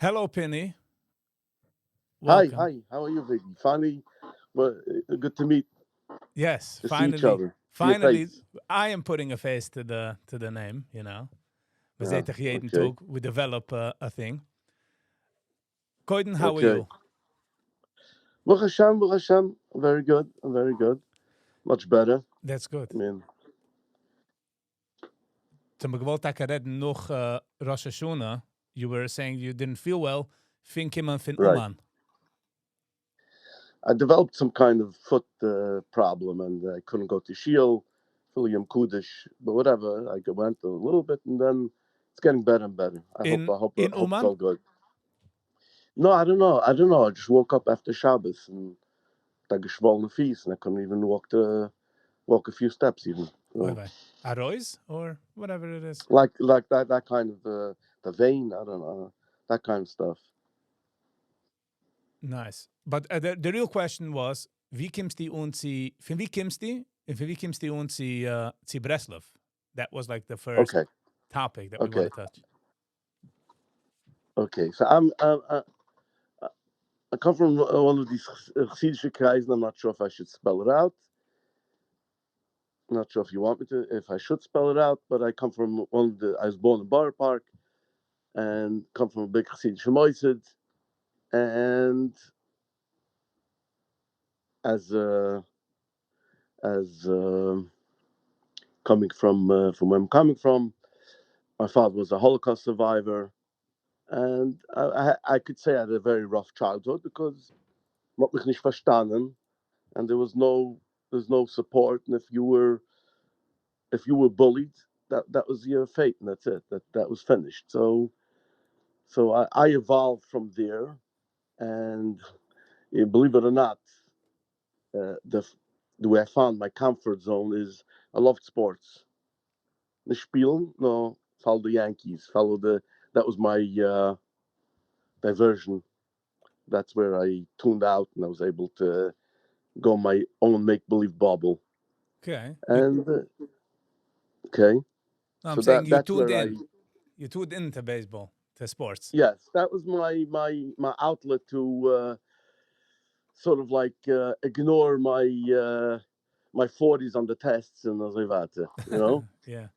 Hello, Pinny. Hi, Welcome. hi. How are you, Viggy? Finally, well, good to meet, Yes, to see each finally, other, see your finally, face. I am putting a face to the name. We Yeah. zitten jeden Okay. Tag, we develop a thing. Koiden, how are Okay. you? Baruch Hashem, Baruch Hashem. Very good. Very good. Much better. That's good. I mean, Toen ik gewollt dat redden nog Rosh Hashanah, you were saying you didn't feel well. Vind iemand van right. Oman. I developed some kind of foot problem, and I couldn't go to Shiel, Philium Kudish, but whatever. I went a little bit, and then it's getting better and better. I hope. In, I hope. in I hope it's Oman? all good. No, I don't know. I don't know. I just woke up after Shabbos and I geschwollen feet, and I couldn't even walk a few steps even. Wait, So. wait. Arois or whatever it is. Like that kind of the vein. I don't know that kind of stuff. Nice. But the real question was, wie kimst die unzi, von wie kimst die? And von wie kimst die unzi, zi Breslov? That was like the first Okay, topic that we want okay, to touch. okay. So I come from one of these Chassidish kreisen. I'm not sure if I should spell it out. I'm not sure if you want me to, if I should spell it out. But I come from one of the. I was born in Borough Park, and come from a big Chassidish moisid. And as as coming from where I'm coming from, my father was a Holocaust survivor. And I could say I had a very rough childhood because man hat mich nicht verstanden, and there's no support. And if you were bullied, that was your fate, and that's it. That was finished. So I evolved from there, and believe it or not, the way I found my comfort zone is I loved sports. The spielen, no, follow the Yankees, follow the. That was my diversion. That's where I tuned out, and I was able to go my own make believe bubble. Okay. And okay, No, I'm so saying you that's tuned where I in. You tuned into baseball, to sports. yes, that was my outlet to sort of like ignore my 40s on the tests and as you know. Yeah.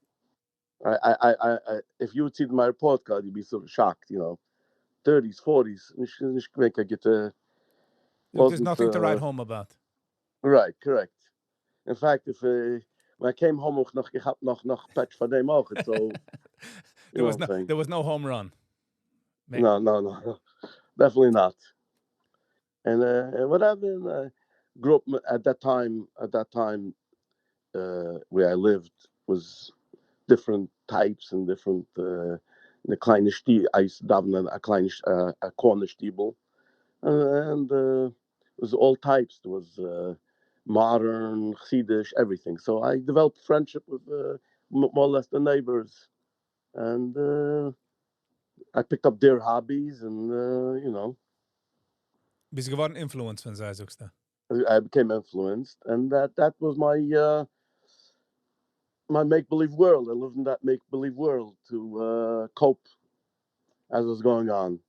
If you would see my report card, you'd be sort of shocked, 30s, 40s. Nicht I get There's wasn't nothing to write home about. right, correct. In fact, if when I came home, ich hab noch patch von dem auch. So you know what I'm saying? There was no home run. No, definitely not. And what happened? Grew up at that time. Where I lived was different types and different. The kleine stiebel. I used to daven a kleine a corner stiebel, and it was all types. There was modern, Yiddish, everything. So I developed friendship with more or less the neighbors, and I picked up their hobbies, and Bist geworden influence van zij, zoekste. I became influenced, and that was my make believe world. I lived in that make believe world to cope as was going on.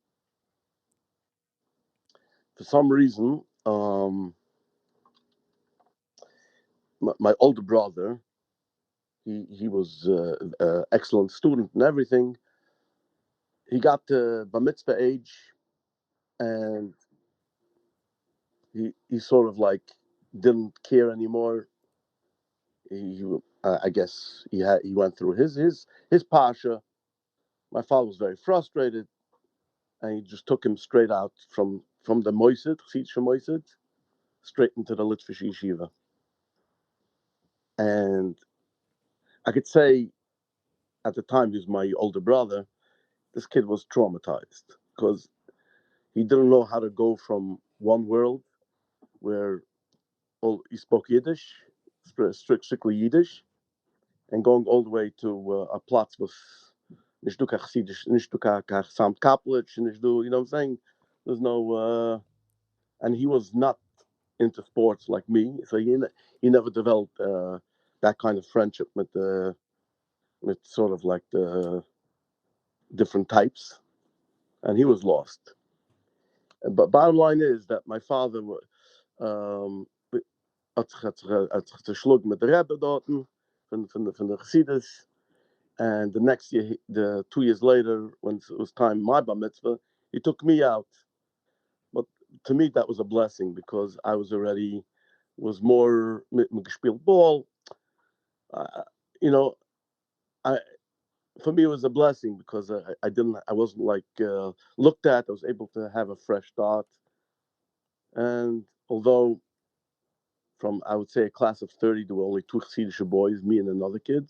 For some reason, my older brother, he was excellent student and everything. He got to bar mitzvah age, and he sort of like didn't care anymore. I guess he went through his pasha. My father was very frustrated, and he just took him straight out from the moisid, Chassidische moisid, straight into the Litvish yeshiva. And I could say at the time he was my older brother. This kid was traumatized because he didn't know how to go from one world where he spoke Yiddish, strictly Yiddish, and going all the way to a Platz was nicht du Chassidisch, nicht du Samt Kaplitsch, nicht du, you know what I'm saying? There's no, and he was not into sports like me, so he never developed that kind of friendship with sort of like the different types. and he was lost. But bottom line is that my father um, had zich geschlagen met de Rebbe dort van de Chassidus. And the next year, 2 years later, when it was time my bar mitzvah, he took me out. But to me, that was a blessing because I was more gespielt ball. Uh, you know, I for me it was a blessing because I wasn't like looked at. I was able to have a fresh start. And although from I would say a class of 30, there were only two Hasidic boys, me and another kid.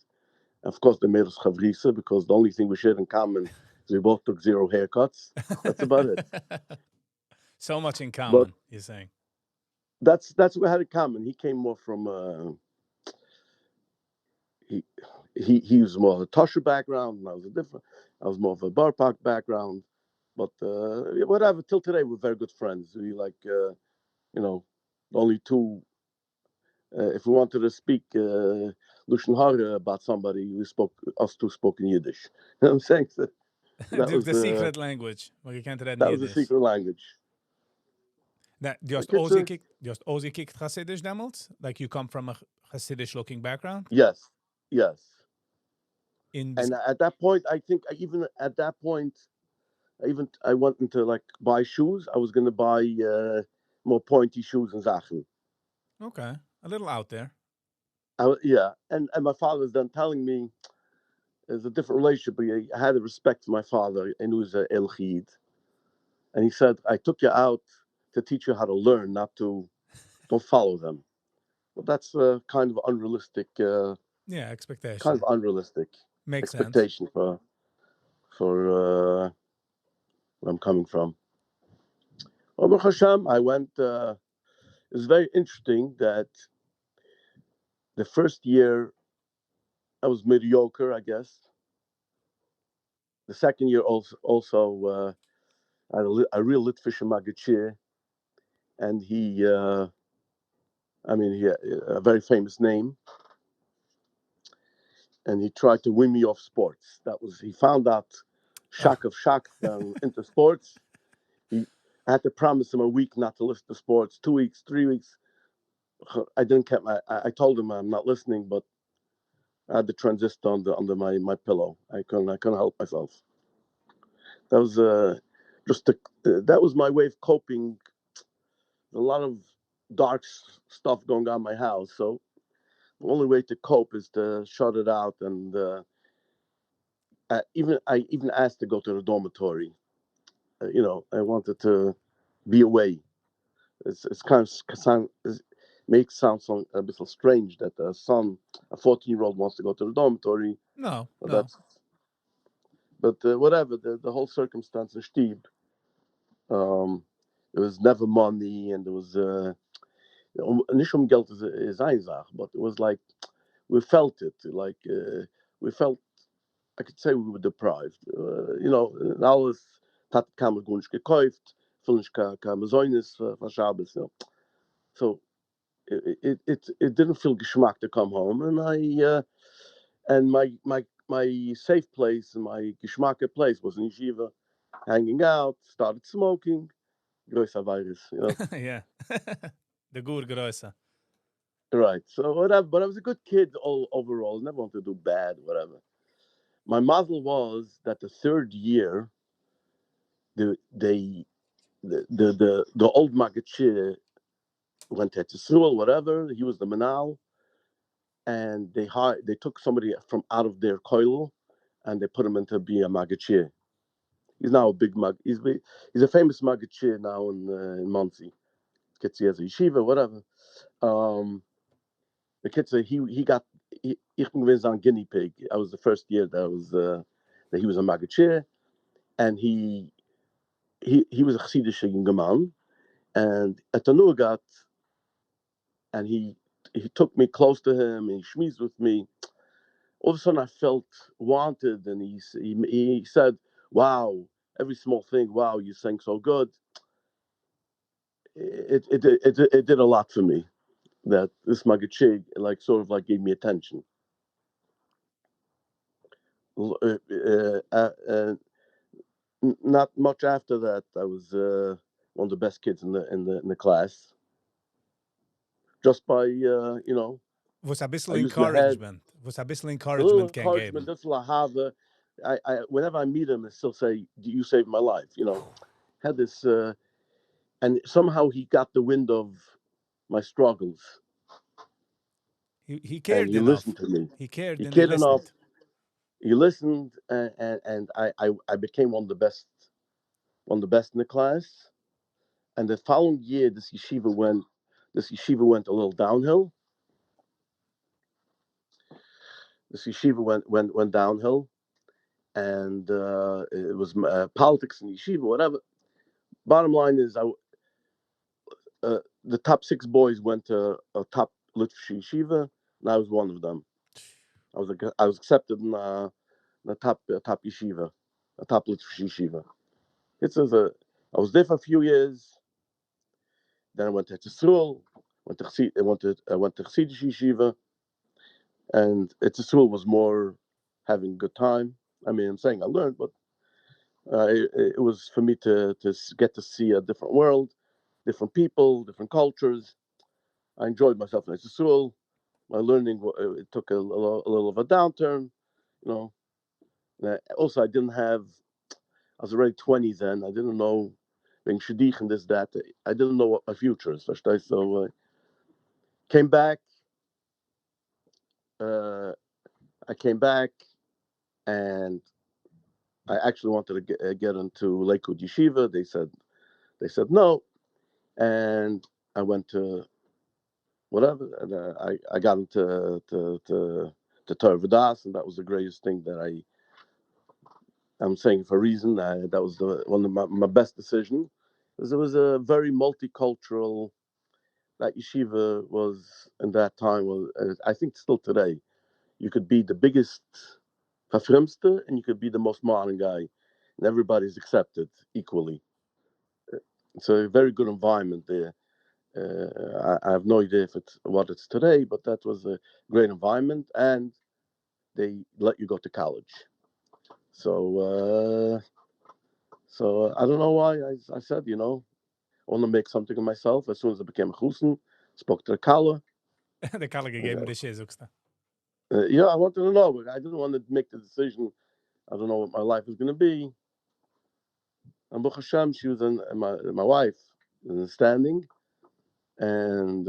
Of course, they made us chavrisa because the only thing we shared in common is we both took 0 haircuts. That's about it. So much in But common, you're saying. that's what we had in common. He came more from he he was more of a Tosher background, and I was more of a bar park background. But whatever. Till today, we're very good friends. We like only two. If we wanted to speak Lashon Hara about somebody, us two spoke in Yiddish. You know what I'm saying? So that the, was the secret language. Maar je kent het that niet was the dus. secret language. Just Kids, Ozzy kicked Hasidish demels? Like you come from a Hasidish looking background? yes, yes. In And at that point, I think even at that point, I went into like buy shoes. I was going to buy more pointy shoes and Sachen. Okay, a little out there. Yeah, and my father was then telling me there's a different relationship. But I had a respect for my father, and he was a El Chid. And he said, I took you out to teach you how to learn, not to don't follow them. Well, that's kind of unrealistic. Yeah, Kind expectation. of unrealistic Makes sense. expectation for where I'm coming from. Baruch Hashem, I went. It was very interesting that the first year I was mediocre, I guess. The second year also I had a real Litvisher Magachir, and he had a very famous name, and he tried to win me off sports. He found out Oh, shock of shock into sports. I had to promise him a week not to listen to sports, 2 weeks, 3 weeks. I didn't keep I told him I'm not listening, but I had the transistor under my pillow. I couldn't help myself. That was that was my way of coping. A lot of dark stuff going on in my house, so the only way to cope is to shut it out. And I even asked to go to the dormitory. I wanted to be away. It's kind of makes sound a bit strange that a 14-year-old wants to go to the dormitory. no, But no. whatever the whole circumstance in Stieb. Um, there was never money, and there was nicht Geld is eine Sache, but it was like we felt it. Like we felt, I could say we were deprived. Alles hat kam gut nicht gekauft, vielleicht kam Säunis von Shabbos. So it didn't feel geschmack to come home, and and my safe place and my geschmack place was in yeshiva, hanging out, started smoking, größer virus. Yeah. The good größer. Right. So whatever, but I was a good kid overall. Never wanted to do bad, whatever. My model was that the third year, the old Magachir went to school, whatever. He was the manal, and they took somebody from out of their koil, and they put him into be a Magachir. He's now a big mag. He's a famous Magachir now in Monsey. Gets he has a yeshiva, whatever. Um, the kid said he got. Ich bin on guinea pig. I was the first year that he was a Magachir, and he was a Chassidish Geman, and at the Nugat, and he took me close to him and he schmeezed with me. All of a sudden, I felt wanted, and he said, "Wow, every small thing. Wow, you sang so good." It did a lot for me. That this Magachig like sort of like gave me attention. Uh, uh, uh, Not much after that. I was one of the best kids in the class, just by Was a I bisschen used my head, encouragement. Was a bisschen a little encouragement can encouragement. geben. That's lahava. Whenever I meet him, I still say, "You saved my life." Had this, and somehow he got the wind of my struggles, He and cared he listened enough. to me. He cared He and he cared enough. listened. He listened, and I became one of the best, in the class. And the following year, this yeshiva went a little downhill. This yeshiva went downhill, and it was politics in yeshiva, whatever. Bottom line is, the top 6 boys went to a top Litvish yeshiva, and I was one of them. I was accepted in the top yeshiva, a top Litvish yeshiva. I was there for a few years. Then I went to Tzul, went to Chassidish yeshiva, and Tzul was more having a good time. I mean, I'm saying I learned, but it was for me to get to see a different world, different people, different cultures. I enjoyed myself in Tzul. My learning it took a little of a downturn, you know. Also, I didn't have. I was already 20 then. I didn't know being shadich and this that. I didn't know what my future is. So came back. Uh, I came back, and I actually wanted to get into Lakewood Yeshiva. They said no, and I went to whatever, and I got into to Torah Vodas, and that was the greatest thing that I'm saying for a reason. That was one of my best decisions. Because it was a very multicultural. That yeshiva was in that time was, I think still today, you could be the biggest verfremster and you could be the most modern guy, and everybody's accepted equally. It's a very good environment there. I have no idea if it's what it's today, but that was a great environment, and they let you go to college. So I don't know why I said, I want to make something of myself. As soon as I became a chusen, spoke to the Kala. De Kalle gegeben de Shizuksta. Yeah, I wanted to know, but I didn't want to make the decision. I don't know what my life is going to be. And Baruch Hashem, she was my wife, understanding, and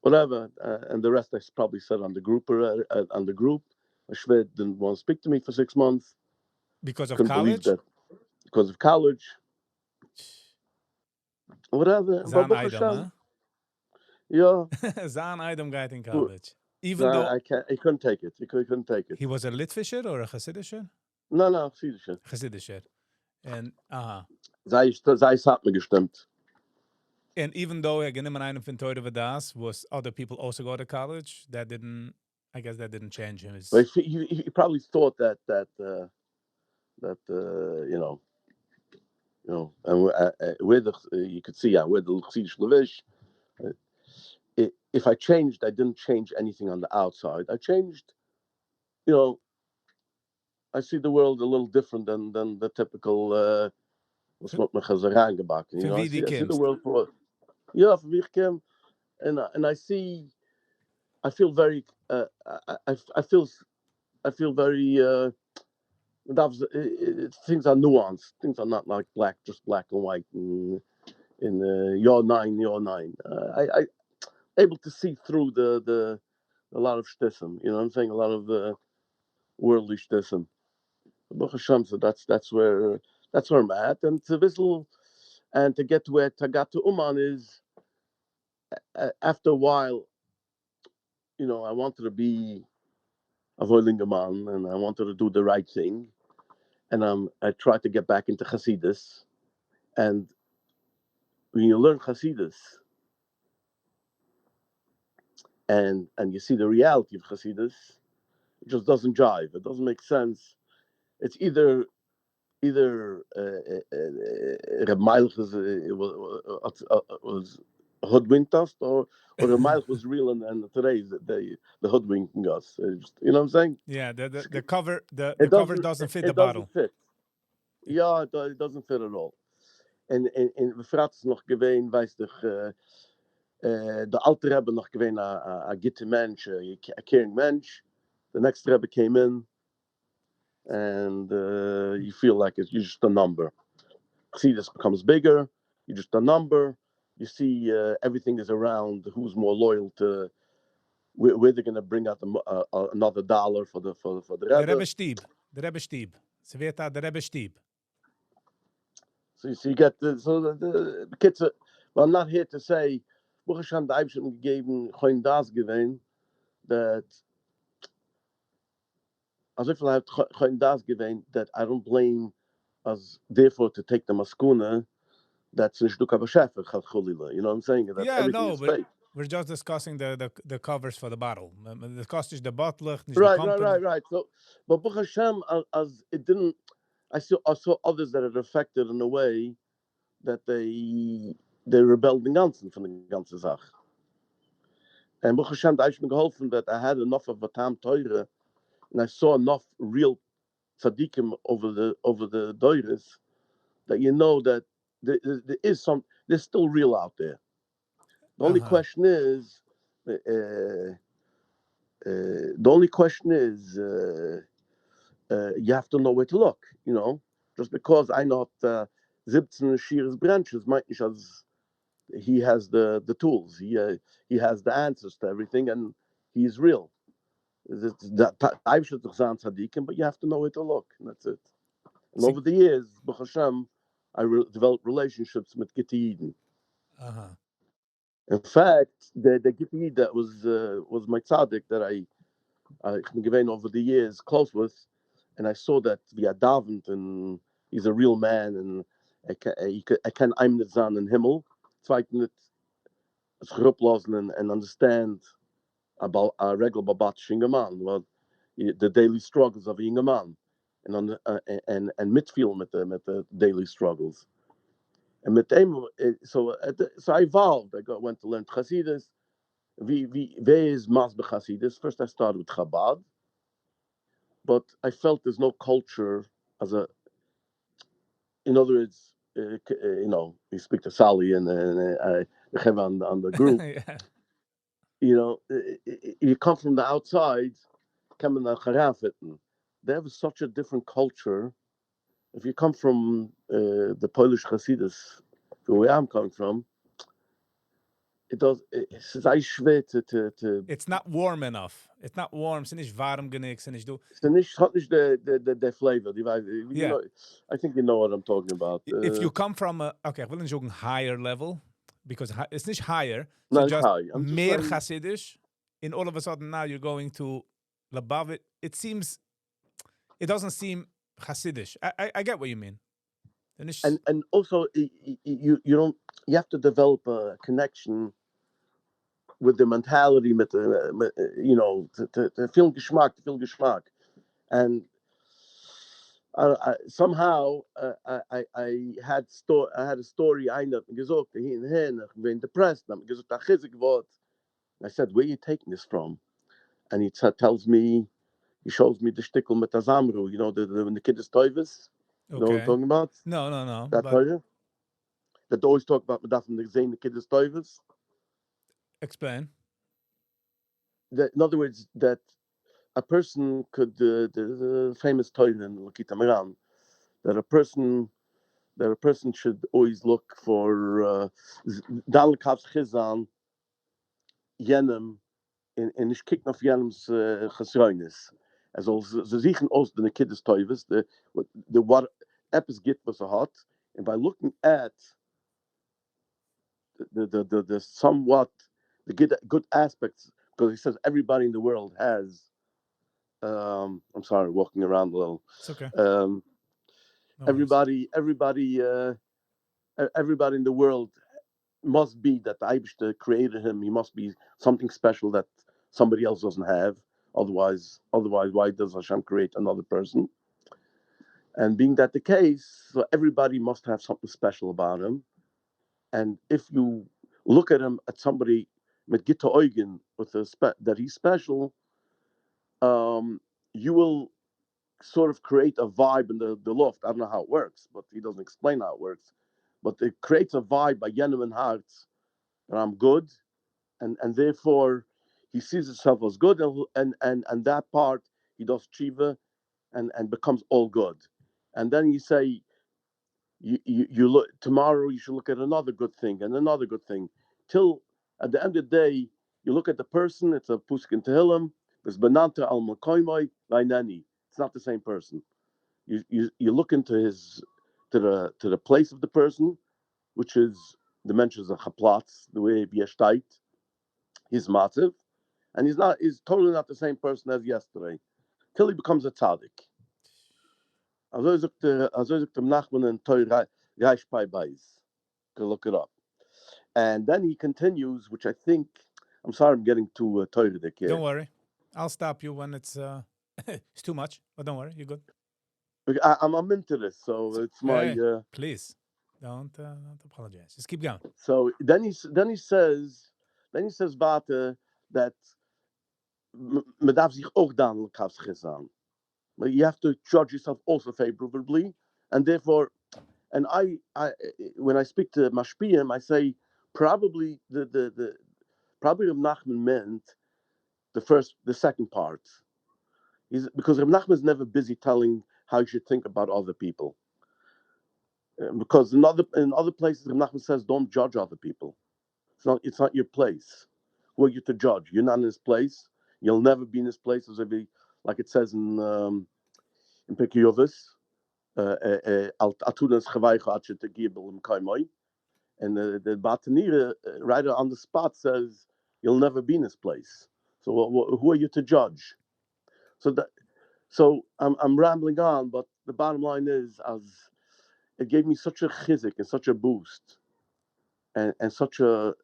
whatever, and the rest I probably said on the group. On the group, Shved didn't want to speak to me for 6 months. Because of Couldn't believe college? that because of college, whatever. But Zan Baruch item, Hashem, huh? yeah, Zan item guy in so college. Even though I can't. He couldn't take it. He couldn't take it. he was a Litvisher or a Hasidisher? No, Friedrichsche. Hasidisher. And Sei es hat mir gestimmt. and even though er genommen einen von Teure Vadas, was other people also go to college, that didn't, I guess that didn't change him. But he probably thought that and where you could see where the Chassidish Levish. If I changed, I didn't change anything on the outside. I changed, you know, I see the world a little different than the typical what's what me gebakken. Von wie die I see the kimst. world for wie ich come, and I see. I feel very. I feel very. Things are nuanced. Things are not like just black and white. In your nine. I able to see through the a lot of shtissim. You know what I'm saying? A lot of worldly shtissim. Baruch Hashem, so that's where I'm at, and to whistle and to get to where Tagat to Uman is. After a while, I wanted to be a man, and I wanted to do the right thing, and I tried to get back into Hasidus, and when you learn Hasidus, and you see the reality of Hasidus, it just doesn't jive. It doesn't make sense. It's either Reb Meilich was hoodwinked us, or Reb Meilich was real, and today the hoodwinking us. You know what I'm saying? Yeah, the cover It cover doesn't doesn't fit the it doesn't bottle. fit. Ja, it doesn't fit at all. En we frats noch gewesen, weißt du, the alte Rebbe noch gewesen, a gitte Mensch, a caring Mensch. The next Rebbe came in, and you feel like you're just a number. Chassidus becomes bigger, you're just a number. You see everything is around who's more loyal to, where they're going to bring out another dollar for the The Rebbe. Rebbe Stieb. The Rebbe Stieb. Sveta, the Rebbe Stieb. So you get the kids. Well, I'm not here to say, Baruch Hashem, the Eibshem gegeben, Choin das gewesen, that, as if I have Choin das gewesen, that I don't blame us, therefore, to take the maskuna, that's in Shduka B'Shefer, Chal Chulila. You know what I'm saying? That Yeah, everything no, is but fake. we're just discussing the covers for the bottle. The cost is the bottle, the Right. company. So, but Baruch Hashem, as it didn't, I saw others that it affected in a way that they rebelled den ganzen von der ganzen Sache. And Baruch Hashem, da ist mir geholfen, that I had enough of a tam teure, and I saw enough real tzaddikim over the doires, that you know that there is there's still real out there. The only question is, you have to know where to look. You know, just because I not 17 shears branches, might nicht as he has the tools. He has the answers to everything, and he's real. I should say tzaddikim, but you have to know where to look, and that's it. And over the years, Baruch Hashem, I developed relationships with Gitte Yidden. In fact, the Gitte Yid that was my tzaddik that I been over the years close with, and I saw that via davened, and he's a real man, and I can I'm the zan in Himmel. So I can and understand about a regular babat shingaman, well, the daily struggles of a young man, and mitfeel with the daily struggles. And with them, so I evolved. Went to learn Chassidus. Where is mas b'Chassidus? First, I started with Chabad, but I felt there's no culture as a. In other words, we speak to Sally and I have on the group. Yeah. You come from the outside, coming to Charafitten. They have such a different culture. If you come from the Polish Hasidus, where I'm coming from, it's very schwer to. It's not warm enough. It's not warm. It's nicht warm genug. It's nicht Hat nicht the flavor. Yeah. I think you know what I'm talking about. If you come from okay, ich will nicht sagen higher level, because it's nicht higher. Not just high. I'm just mehr saying, Hasidish, and all of a sudden now you're going to above it. It doesn't seem Hasidish. I get what you mean. And also you don't, you have to develop a connection with the mentality, with the feel geschmack, and somehow I had a story. I know gesagt, he and him, I've been depressed. I'm gesagt, I said, where are you taking this from? And he tells me, he shows me the shtickle mit Azamru, when the kid is toivis. You know what I'm talking about? No. That toivis? That they always talk about Madaf and the kid is toivis. Explain. In other words, that a person could, the famous toivis in Lakita Miran, that a person should always look for Dalekav's Chizan, Yenem, in ich kick auf Yenem's Chesroinis. Also ze sichen aus the kid is toivis, the what epis git was a hot, and by looking at the somewhat the good aspects, because he says everybody in the world has. I'm sorry, walking around a little. It's okay. No everybody in the world must be that the Eibishter created him. He must be something special that somebody else doesn't have. Otherwise, why does Hashem create another person? And being that the case, so everybody must have something special about him. And if you look at him, at somebody with Gitta Eugen, with that he's special, you will sort of create a vibe in the loft. I don't know how it works, but he doesn't explain how it works. But it creates a vibe by Yenim and Hearts that I'm good, and therefore he sees himself as good, and that part he does chiva and becomes all good. And then you say you look tomorrow, you should look at another good thing and another good thing till at the end of the day you look at the person. It's a puskin tehillim. There's benanta al makoimoi lainani. It's not the same person. You look into his to the place of the person, which is the mentions of chaplatz, the way bieshtait, his mativ, and he's totally not the same person as yesterday till he becomes a tzaddik. Also sagt dem Nachman in Toy Reich Pai Bais. Go look it up. And then he continues, which I think, I'm sorry I'm getting too Toyridic here. Don't worry. I'll stop you when it's it's too much, but don't worry, you're good. I'm into this, so it's my... Hey, please, don't apologize. Just keep going. So then he says Vate that man darf sich auch dann sein. But you have to judge yourself also favorably, and therefore, and I when I speak to Mashpiyim, I say probably probably Reb Nachman meant the second part. Because Reb Nachman is never busy telling how you should think about other people. Because in other places, Reb Nachman says, don't judge other people. It's not your place. Who are you to judge? You're not in his place. You'll never be in his place, as like it says in Pirkei Avos. And the Batanira right on the spot says you'll never be in his place. So who are you to judge? So I'm rambling on, but the bottom line is, as it gave me such a chizik and such a boost, and such a,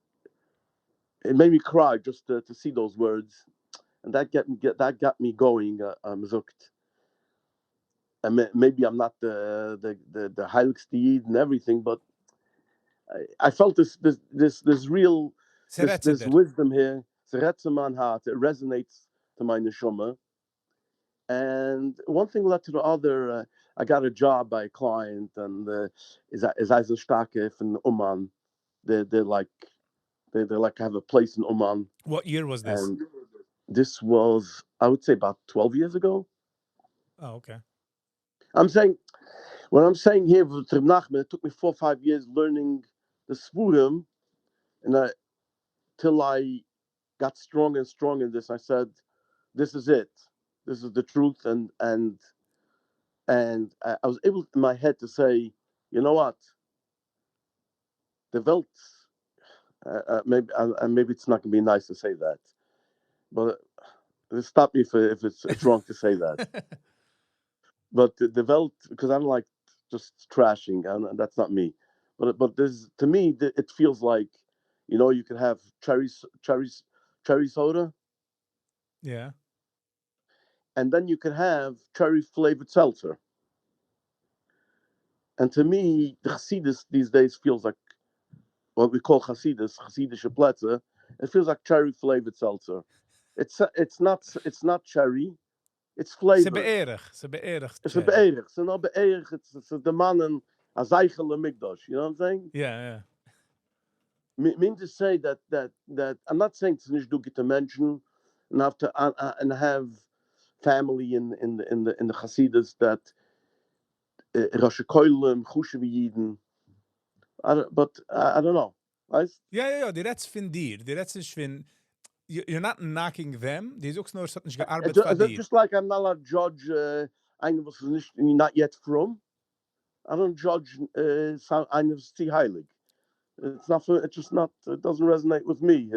it made me cry just to see those words, and that got me going. Zukt. And maybe I'm not the heiligste Yid and everything, but I felt this real this wisdom here. It resonates to my neshama. And one thing led to the other. I got a job by a client, and is Eisenstake from Oman. They're like have a place in Oman. What year was this? And this was, I would say, about 12 years ago. Oh, okay. What I'm saying here with Reb Nachman, it took me 4 or 5 years learning the Svurim, and till I got stronger and stronger in this. I said, "This is it. This is the truth." And I was able in my head to say, "You know what? The Welt." Maybe it's not going to be nice to say that, but stop me if it's wrong to say that. But the Welt, because I'm like just trashing, and that's not me. But this, to me, it feels like, you could have cherry soda. Yeah. And then you could have cherry flavored seltzer. And to me, the Hasidus these days feels like what we call Hasidische Plätze. It feels like cherry flavored seltzer. It's not cherry. It's flavor. Ze beërig. It's a beërig. So not beërig. It's the man and a zeichel migdosh. You know what I'm saying? Yeah. Mean to say that I'm not saying it's nicht du get to mention and have to and have family in the Hasidus that Rosh Koilem, Chushev Yidden. But I don't know. Ja, die red's von dir. Die red's nicht von... You're not knocking them. Die suchst nur, es hat nicht gearbeitet von dir. Just like I'm not allowed to judge einen, was not yet from. I don't judge einen, was ist heilig. It's not. It's just not. It doesn't resonate with me.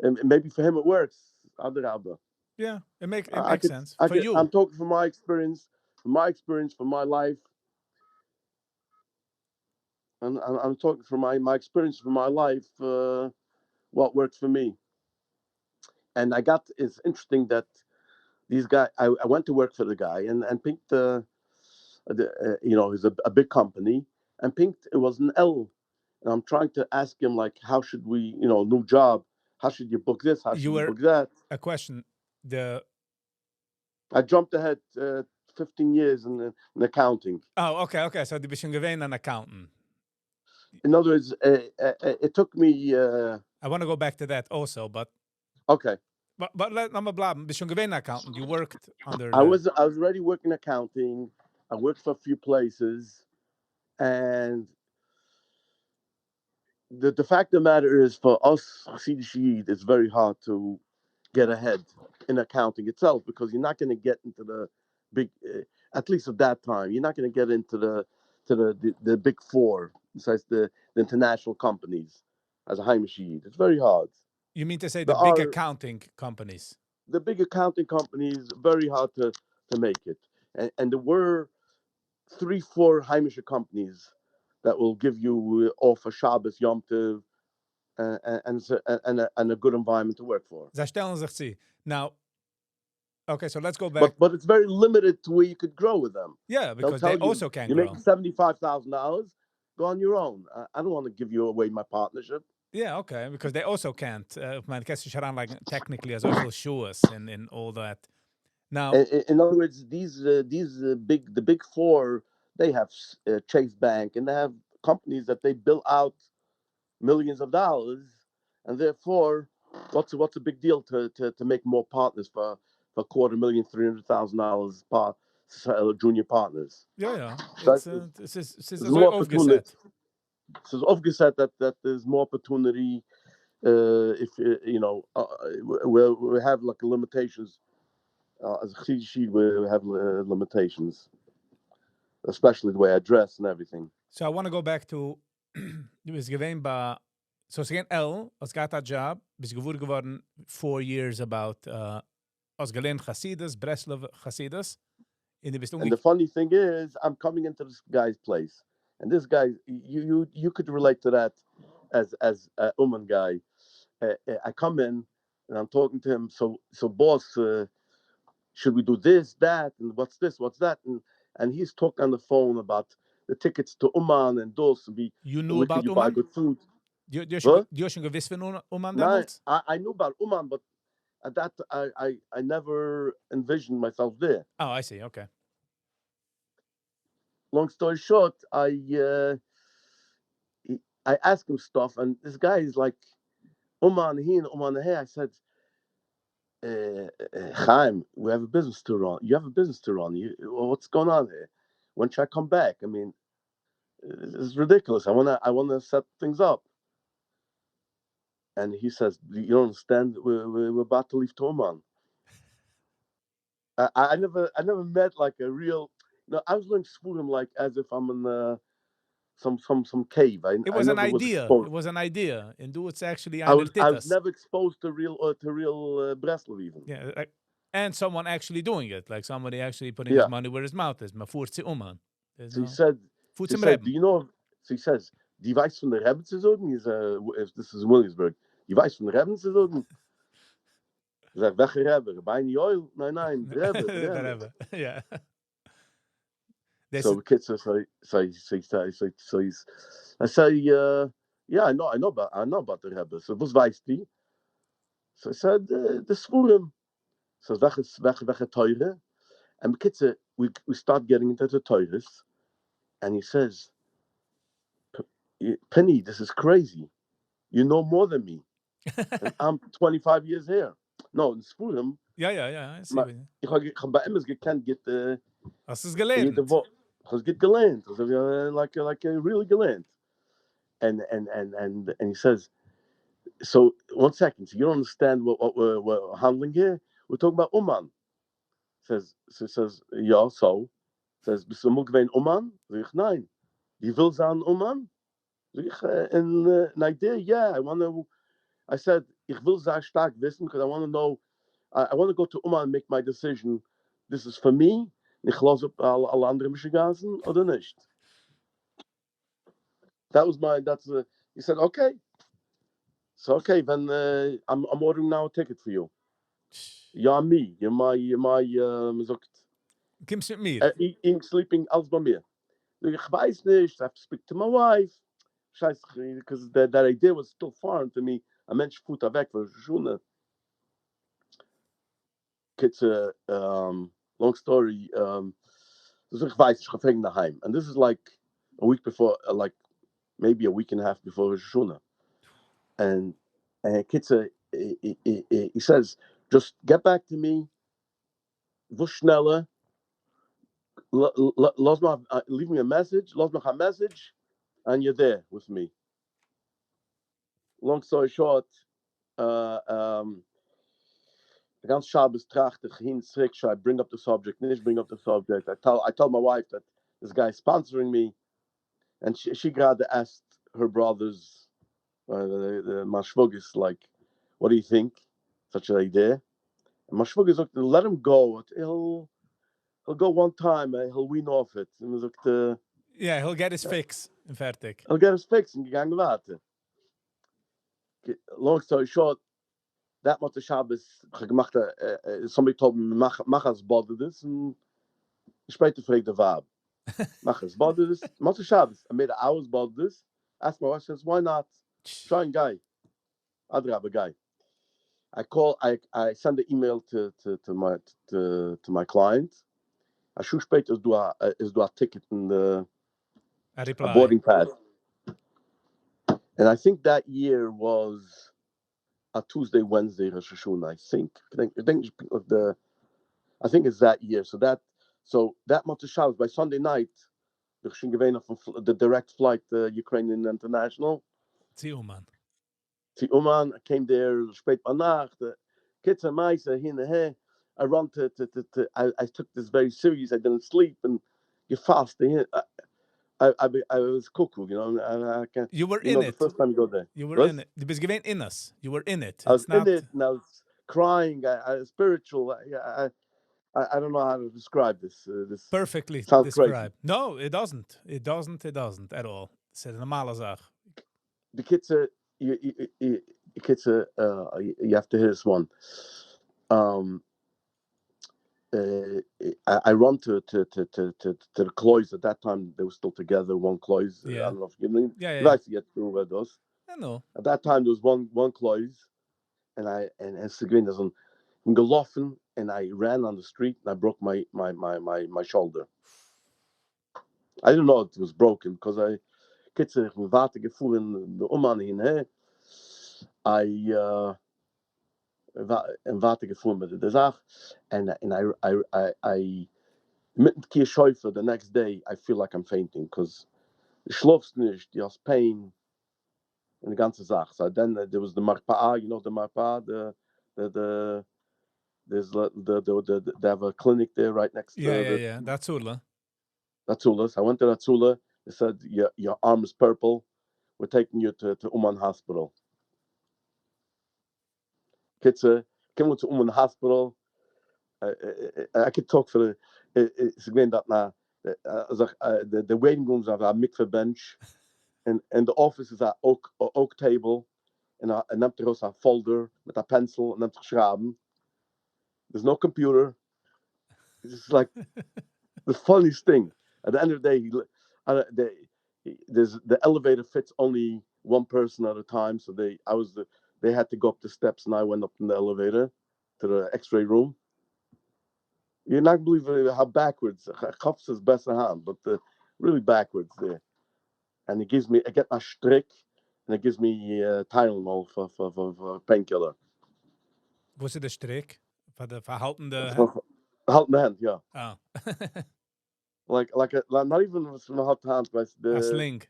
Maybe for him it works. Yeah, it makes sense for you. I'm talking from my experience, from my life, and I'm talking from my experience, from my life. What works for me. And it's interesting that these guys. I went to work for the guy, and pinked he's a big company, and pinked it was an L. And I'm trying to ask him, like, how should we, new job, how should you book this? How should you book that? A question. I jumped ahead 15 years in accounting. Oh, okay. So du bist schon gewesen an accountant. In other words, it took me. I want to go back to that also, but Okay. But let me bleiben. Bist schon gewesen accountant. You worked under. I was already working accounting. I worked for a few places, and the fact of the matter is, for us Yiddish, it's very hard to get ahead in accounting itself, because you're not going to get into the big, at least at that time, you're not going to get into the big four, besides the international companies as a Heimish Yid. It's very hard. You mean to say the big accounting companies? The big accounting companies, very hard to make it. And there were 3-4 Heimish companies that will give you off a Shabbos, Yom Tov, and a good environment to work for. Zij stellen zich zie. Now, okay, so let's go back. But it's very limited to where you could grow with them. Yeah, because they also can grow. You make $75,000, go on your own. I don't want to give you away my partnership. Yeah, okay, because they also can't. Man kan zich eraan like technically as also shoes and all that. Now, in other words, the big four, they have Chase Bank, and they have companies that they bill out millions of dollars, and therefore, what's a big deal to make more partners for $250,000, $300,000 junior partners? Yeah. Het is more opportunity. Het is opgezet that there's more opportunity. If we have like limitations. As a Yiddish, we have limitations, especially the way I dress and everything. So I want to go back to you was given by so again als got that job bis geworden 4 years about als gelernt Hasidus, Breslov Hasidus. And the funny thing is, I'm coming into this guy's place, and this guy, you could relate to that as a Uman guy. I come in and I'm talking to him. So boss, should we do this, that, and what's this, what's that, and he's talking on the phone about the tickets to Oman and those. You knew about Oman? Buy good food. You schon gewusst von Oman damals? I knew about Oman, but at that I never envisioned myself there. Oh, I see. Okay. Long story short, I asked him stuff, and this guy is like, Oman here, Oman here. I said, Chaim, we have a business to run. You have a business to run. What's going on here? When should I come back? I mean, it's ridiculous. I wanna set things up. And he says, you don't understand. We're about to leave to Oman. I never met like a real. No, I was learning Shmooz like as if I'm in some cave. It was an idea. It was an idea, and do it's actually. I was never exposed to real Breslov even. Yeah, and someone actually doing it, like somebody actually putting his money where his mouth is. Oman. So he said, do you know? So he says, die weiß von der Rebbe zu sagen? This is Williamsburg. Die weiß von der Rebbe zu sagen? He said, welche Rebbe? Rabbeinu Yoel? Nein, der Rebbe. Yeah. So the kid says, I say, yeah, I know about the Rebbe. So was weiß die? So I said, the Svurim. So welche teure? And the kid said, we start getting into the teures, and he says, Pinny, this is crazy. You know more than me. And I'm 25 years here. No, in Svurim. Ja. Ich habe bei ihm gekannt, hast es gelernt? Has get gelernt, like really gelernt, and he says, so 1 second, so you don't understand what we're handling here. We're talking about Oman. Says, yeah, so says, bist du mal gewesen Oman? Sag ich, nein. You will sein Oman? Sag ich, an idea, yeah. I said, ich will sehr stark wissen, because I want to know. I want to go to Oman and make my decision. This is for me. Ich lasse op alle andere Michiganen oder nicht. He said, okay. So, okay, then I'm ordering now a ticket for you. Ja, me. You're my Kommst mit mir? Eating, sleeping, alles bei mir. Ich weiß nicht, I have to speak to my wife. Scheiße, because that idea was still foreign to me. Ein Mensch fuhrt weg für Schule. Kids, long story, Dus ik weiß, ich gefragt daheim. And this is like a week before, like maybe a week and a half before Rosh Hashanah. And Kitzer, he says, just get back to me, wo schneller, leave me a message, and you're there with me. Long story short, the ganze Shabbos trachte, hin, zurück, I bring up the subject, nicht bring up the subject. I tell my wife that this guy is sponsoring me, and she got asked her brothers, my shvugis, like, what do you think? Such an idea. And my shvugis looked, let him go. He'll go one time, he'll win off it. And looked, yeah, he'll get his fix. Fertig. He'll get his fix and gegangen warten. Long story short, that much Shabbos gemacht. Somebody told me, mach as bother this, and später fragt der Vab. Mach as bother this. Much Shabbos. I made an hour's bother this. Asked my wife, says, why not? Try and guy. Adrab a guy. I send an email to my client. A shoe später is do a ticket in the a boarding pass. And I think that year was a Tuesday, Wednesday, Rosh Hashanah. I think it's that year. So that much Shabbos by Sunday night, the direct flight, Ukrainian International. Ziuman. I came there spät bei Nacht. Kids and mice hin and her. I run to I took this very serious. I didn't sleep and you fast. I was cuckoo, you know. And you were in it. The first time you go there. You were in it. Du bist gewesen in us. You were in it. I was in it and I was crying. I was spiritual. I don't know how to describe this. This perfectly sounds described. crazy. No, it doesn't. It doesn't at all. It's a normale Sache. The kids you have to hear this one. I run to the cloys at that time. They were still together. One cloys. Yeah. I don't know if you know. Yeah. You like to get through where those. I know. At that time there was one cloys, and Sigrin is on gelaufen, and I ran on the street and I broke my shoulder. I didn't know it was broken because I kids water gefuhren the hin her. En water gefuhren mit der Sach, and I mit Kier Schäufer the next day I feel like I'm fainting because schlafst nicht, you have pain and the ganze Sach. So then there was the Marpa, you know the Marpa, they have a clinic there right next to yeah. That's Ula. So I went to Ratzula. They said your arm is purple. We're taking you to Uman Hospital. Kids came to Uman Hospital. I could talk for it's again that now the waiting rooms have a mikveh bench, and the office is a oak table, and there is a folder with a pencil and geschrieben. There's no computer. It's just like the funniest thing. At the end of the day, the elevator fits only one person at a time. So they had to go up the steps, and I went up in the elevator to the X-ray room. You're not going to believe how backwards. Kopf is better hand, but really backwards there. And I get my strick, and it gives me Tylenol for painkiller. Was it a strick? For the verhaltende hand? Verhaltende hand, yeah. Oh. like not even from the hot hand, but a sling.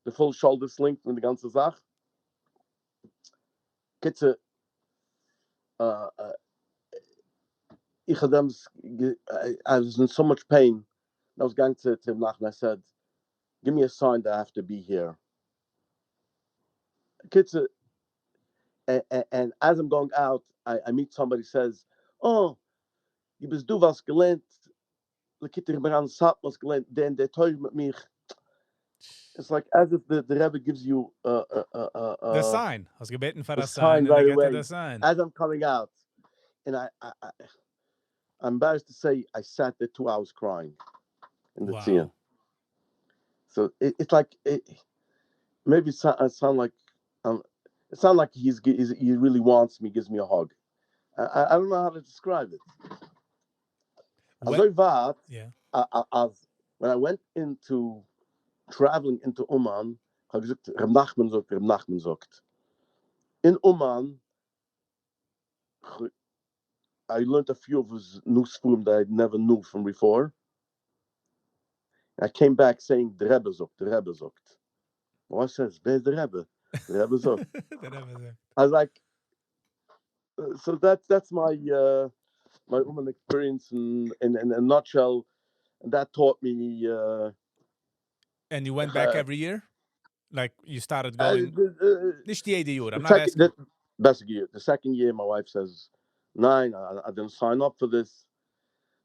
The full shoulder sling from the ganze Sach. Kitze, I was in so much pain. I was going to him and I said, give me a sign that I have to be here. Kitze, and as I'm going out, I meet somebody who says, oh, you bist du was gelernt. Lekitter beran sat was gelernt, then they told me. It's like as if the Rebbe gives you the sign. I was gebeten for the a sign right away. The sign. As I'm coming out, and I'm embarrassed to say I sat there 2 hours crying in the tzia. So it's like maybe it sound like it sounds like he really wants me, gives me a hug. I don't know how to describe it. Yeah. as when I went into traveling into Oman, habe ich gesagt, Reb Nachman sagt. In Oman, I learned a few of his nusfum that I never knew from before. I came back saying, the Rebbe sagt. Well, I says, where's the Rebbe? The Rebbe sagt. I was like, so that's my my Oman experience in a nutshell. And that taught me. And you went back every year? Like you started going. Nicht jede Jahr. I'm not asking. The second year, my wife says, "Nine, I didn't sign up for this."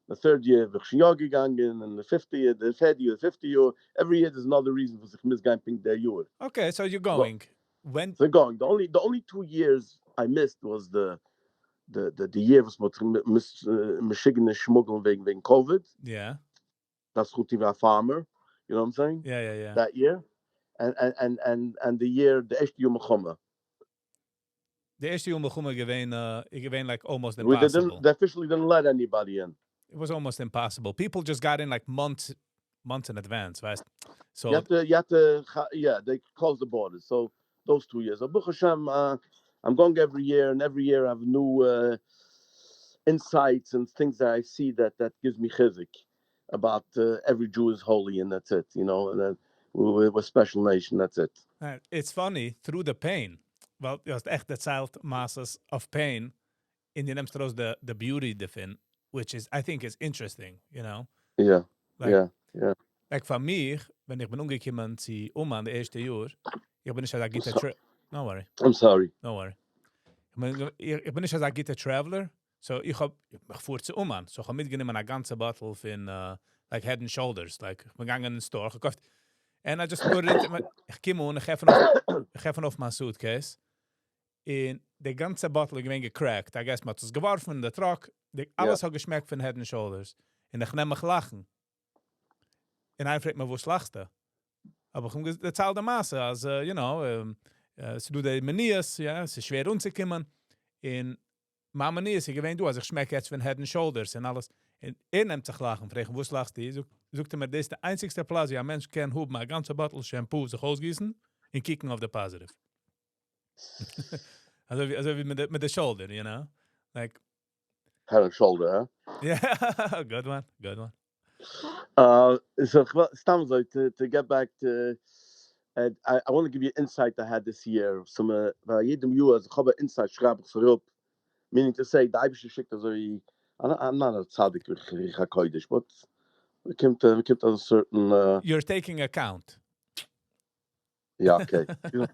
The third year, wir schon ja gegangen, and the fifth year, the 50 year. Every year, there's another reason for sich misgegangen der Jahr. Okay, so you're going. When? They're going. The only 2 years I missed was the year was Michigan schmuggeln wegen COVID. Yeah. That's gut, ich war farmer. You know what I'm saying? Yeah. That year, and the year the erste Jahr Mechama. The eerste jaar begon geween like almost They impossible. they officially didn't let anybody in. It was almost impossible. People just got in like months in advance, right? So you have to, yeah, they closed the borders. So those 2 years. Baruch Hashem, I'm going every year, and every year I have new insights and things that I see that gives me chizik about every Jew is holy, and that's it, you know, and then we're a special nation, that's it. It's funny, through the pain. Well, just echt the child masses of pain in the Nemstros the beauty defin, which is I think is interesting, you know. Yeah. Like, yeah. Like von mir, wenn ich bin umgekommen zu Oman der erste Jahr, ich bin nicht als ein No worry. I'm sorry. No worry. Ich bin nicht als ein guitar traveler, so ich fuhr zu Oman, so ich habe mitgenommen eine ganze Bottle von like Head and Shoulders, like ich bin gegangen in den Store, gekauft, and I just put it in, ich komme und ich gehe auf mein Suitcase, in the ganze Bottle gewesen gecrackt, I guess, man hat es geworfen in der Truck, alles hat geschmeckt von Head and Shoulders, und ich nehme mich lachen. Und er fragt mich, wo lachst du? Aber ich zahle die Masse, also, you know, sie tut die Manias, ja, es ist schwer rumzukommen. Und meine Manias, ich gewähne du, also ich schmecke jetzt von Head and Shoulders und alles. Und nimmt sich lachen, fragt, wo lachst du? Sucht mir, das ist der einzigste Platz, ja, ein Mensch kann hoben, eine ganze Bottle Shampoo sich ausgießen und kicken auf the positive. also wie mit der Shoulder, you know? Like, Head and shoulder, huh? Yeah, good one. So to get back to, I want to give you insight I had this year. Some jedem Jahr, also ich habe insight schreibe ich so up, meaning to say, the Eibische schickt also, I'm not a tzaddik, ich HaKodesh, but we came to a certain... You're taking account. Yeah, okay. You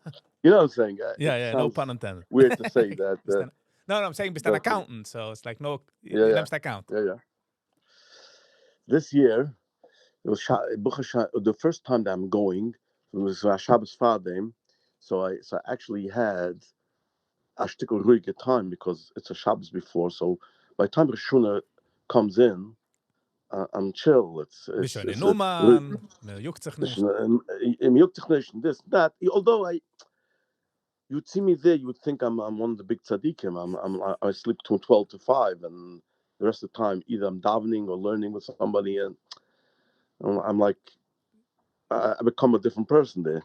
know what I'm saying? Yeah, no pun intended. Weird to say that. No, I'm saying bist an accountant, so it's like no, yeah. account. Yeah. This year, it was the first time that I'm going. It was Shabbos Fadim, so I actually had a shtickle ruhige time because it's a Shabbos before. So by the time Rosh Hashanah comes in, I'm chill. It's in Oman, juckt sich nicht. Juckt sich nicht, this, that. Although you'd see me there, you would think I'm one of the big tzaddikim. I sleep between 12 to 5, and the rest of the time either I'm davening or learning with somebody, and I'm like, I become a different person there.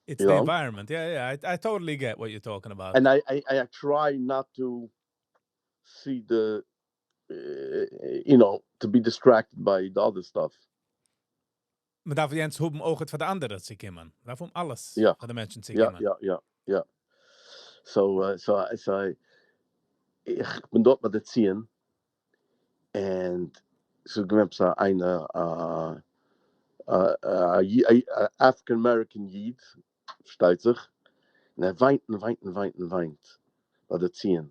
It's the environment. Yeah. I totally get what you're talking about. And I try not to see the, to be distracted by the other stuff. Maar daarvoor Jens hoeven ook het voor de anderen te komen. Daarvoor alles voor de mensen te komen. Ja. So ich bin dort mit der Ziehen, and so gibt es eine African American Yid, versteht sich, und weint bei der Ziehen.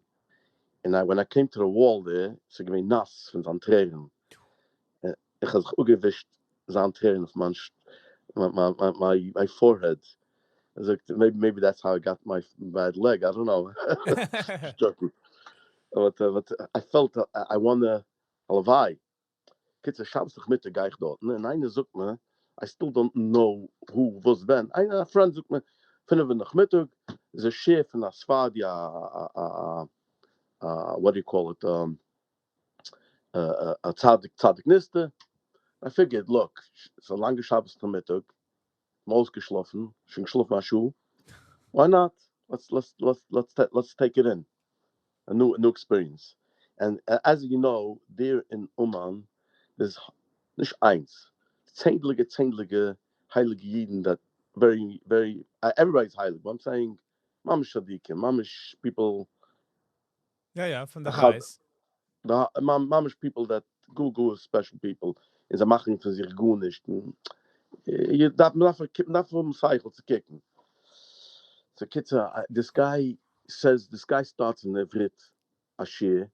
And when I came to the wall there, so gewesen nass von seinen Tränen. Ich habe sich auch gewischt, seine Tränen auf my forehead. So maybe that's how I got my bad leg. I don't know. But I felt I want to Halavai. Kids a Shabbos mit der Geich dort. And einer sagt mir, I still don't know who was when. Einer friend sagt mir, finden wir nach Mittag, is a chef in Asfadia, what do you call it? A tzaddik niste. I figured, look, so lange Shabbos till Mittag, ausgeschlafen, schon geschlafen nach Schule. Why not? Let's take it in. A new experience. And as you know, there in Oman, there's nicht eins, zehnlige heilige Yidden that very everybody's heilig. But I'm saying, mamish shadikim, mamish people, Yeah, from the highs. the mamish people that go special people is a machen für sich gut nicht. You darf cycle to kicken. So Kitza, this guy starts in Evrit Ashir,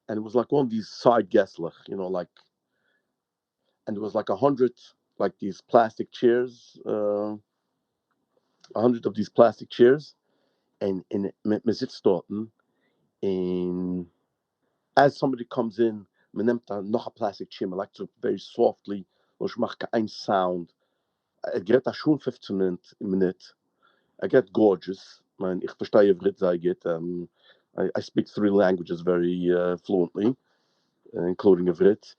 and it was like one of these side guestlach, like, and it was like 100, like these plastic chairs, 100 of these plastic chairs, and in Mesitztorten, in as somebody comes in, man nimmt da noch a plastic chair, man like to very softly, und ich mache kein Sound. It geht da schon 15 Minuten. I get gorgeous. Man, ich verstehe Evrit sehr gut. I speak 3 languages very fluently, including Evrit.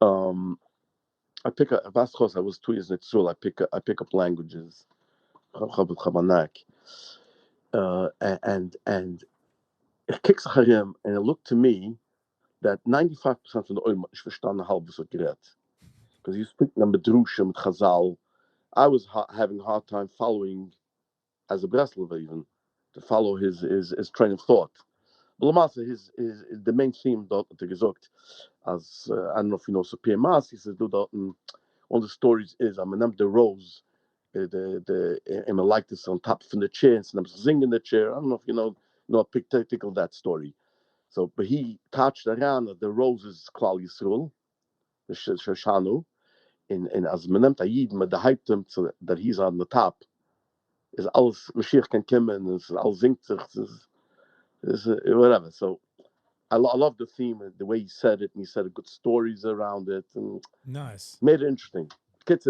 I pick up. I was 2 years in school. I pick up languages. And it kicks him, and it looked to me that 95% of the oil is verstanden halb was gerät. Because he's speaking on Bedrushim, Chazal. I was having a hard time following, as a Breslover even, to follow his train of thought. But Lamasa, his the main theme dort hat gesagt, as I don't know if you know Sapir Mas, he says, do that, one of the stories is, I'm in the rose, I'm like this on top from the chair, and I'm singing in the chair. I don't know if you know a picture of that story. So, but he touched around the roses, Klal Yisrael, the Shoshanu, in as menemt Ayid, with the hype him so that he's on the top. Is alles Mashiach can come in, is all zingt sich, is whatever. So I love the theme and the way he said it, and he said good stories around it, and Nice. made it interesting. Kids,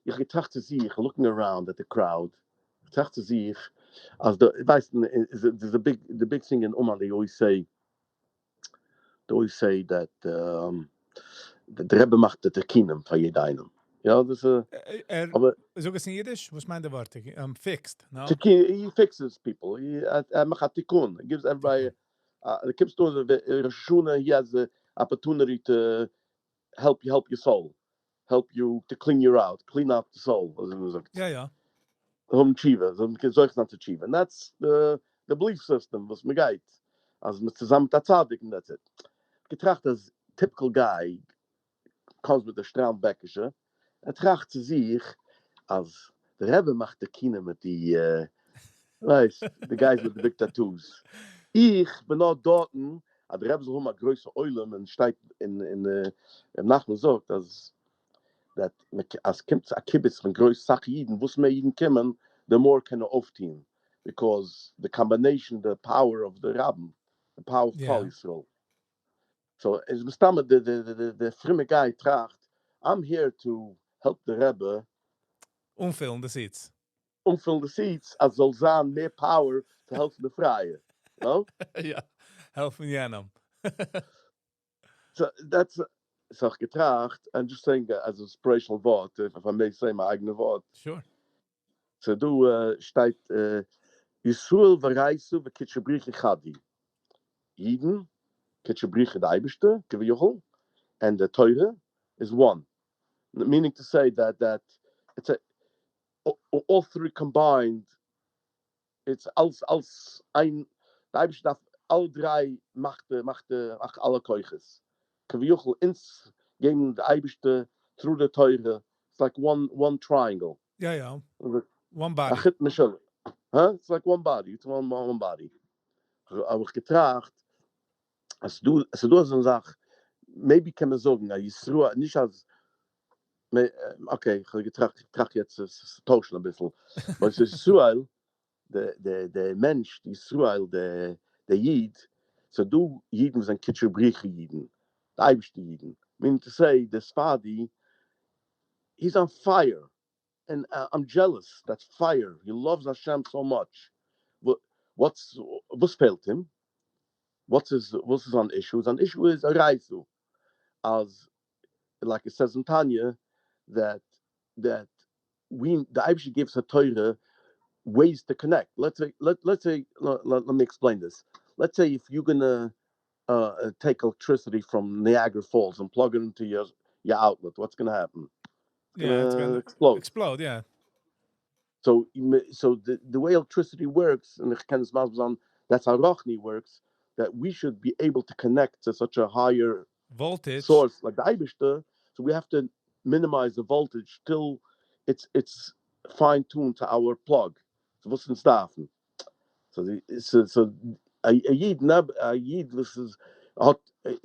ich getracht zu sich, looking around at the crowd, getracht zu sich, as there's the big thing in Oman. They always say that the Rebbe macht the kingdom for jedeinem. There's a. So in Yiddish, was meint der Wort? Fixed, no? He fixes people. He macht tikkun. He gives everybody. The comes to the Rishuna, he has the opportunity to help your soul, help you to clean out the soul. Yeah. Chiva, Chiva. And that's the belief system, was me geht. As mit zusammen mit der Tzadik, and that's it. Getracht as typical guy, comes with the Strahlbeckische, tracht zu sich, als der Rebbe macht the Kine mit die, the guys with the big tattoos. Ich bin auch dort, der Rebbe soll mal größer Eulen und steigt im Nachmittag sagt, dass as kommt a Kibbutz von größer Sache Jiden, wo es mehr Jiden kommen, the more can aufziehen. Because the combination, the power of the Rabben, the power of Klal Yisrael. So it's bestammt the frimme guy tracht, I'm here to help the Rebbe umfüllen the seats. Umfüllen the seats, as soll sein mehr power to help the Freie. No? Ja, helfen jenem. So that's sag getracht, and just saying as an inspirational word, if I may say my eigene word. Sure. So du steht Yisrael v'reisu v'kitchebriche chadi. Yidden, kitchebriche the Eibishter, Geviyochel, and the Torah is one. Meaning to say that it's all 3 combined. It's als ein the Eibishter darf all 3 machte alle Keuches. Geviyochel ins gegen the Eibishter through the Torah. It's like one triangle. Yeah. One body. It's like one body. It's one body. Aber getracht, als du so eine Sache, maybe kann man sagen, Yisroel, nicht als, okay, ich getracht jetzt tauschen ein bisschen, aber es ist Yisroel, der Mensch, Yisroel, der Yid, so du Yiden sind Kitchebriche Yiden, the Eibishter Yiden. Meaning to say, the Sfadi, he's on fire, and I'm jealous. That's fire. He loves Hashem so much. What's fehlt him? What's his on issue? His on issue is a Reisu. As like it says in Tanya, that the Eibush gives a Torah ways to connect. Let's say let me explain this. Let's say if you're gonna take electricity from Niagara Falls and plug it into your outlet, what's gonna happen? It's it's gonna gonna explode. explode. Yeah. So the way electricity works, and that's how Rochni works. That we should be able to connect to such a higher Voltage. source like the Eibishter, so we have to minimize the voltage till it's fine tuned to our plug. So what's in staffen? So a yid this is hat